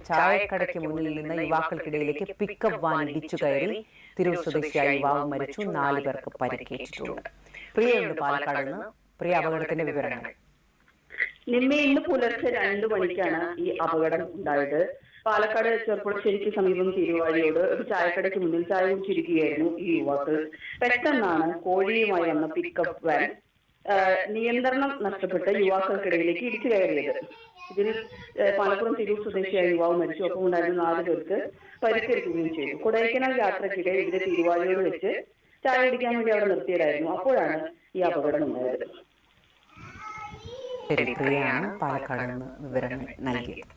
ചായക്കടയ്ക്ക് മുന്നിൽ നിന്ന് യുവാക്കൾക്കിടയിലേക്ക് pickup van ഇടിച്ചു കയറി തിരൂർ സ്വദേശിയായ യുവാവ് മരിച്ചു. 4 പേർക്ക് പരിക്കേറ്റിട്ടുണ്ട്. പ്രിയയുണ്ട് പാലക്കാട് നിന്ന്. പ്രിയ, അപകടത്തിന്റെ വിവരങ്ങൾ. ഇന്ന് പുലർച്ചെ 2 മണിക്കാണ് ഈ അപകടം ഉണ്ടായത്. പാലക്കാട് ചെർപ്പുളശ്ശേരിക്ക് സമീപം തിരുവാഴിയോട് ഒരു ചായക്കടയ്ക്ക് മുന്നിൽ ചായ കുടിച്ചിരിക്കുകയായിരുന്നു ഈ യുവാക്കൾ. പെട്ടെന്നാണ് കോഴിയുമായി വന്ന പിക്കപ്പ് വാൻ നിയന്ത്രണം നഷ്ടപ്പെട്ട് യുവാക്കൾക്കിടയിലേക്ക് ഇടിച്ചു കയറിയത്. ഇതിൽ മലപ്പുറം തിരൂർ സ്വദേശിയായ യുവാവ് മരിച്ചു. ഒപ്പം ഉണ്ടായിരുന്ന 4 പേർക്ക് പരിക്കേൽക്കുകയും ചെയ്തു. കൊടൈക്കനാൽ യാത്രയ്ക്കിടെ ഇവരെ തിരുവാഴിയോട് വെച്ച് ചായ കുടിക്കാൻ വേണ്ടി അവിടെ നിർത്തിയതായിരുന്നു. അപ്പോഴാണ് ഈ അപകടം ഉണ്ടായത്. പ്രിയയാണ് പാലക്കാട് നിന്ന് വിവരങ്ങൾ നൽകിയത്.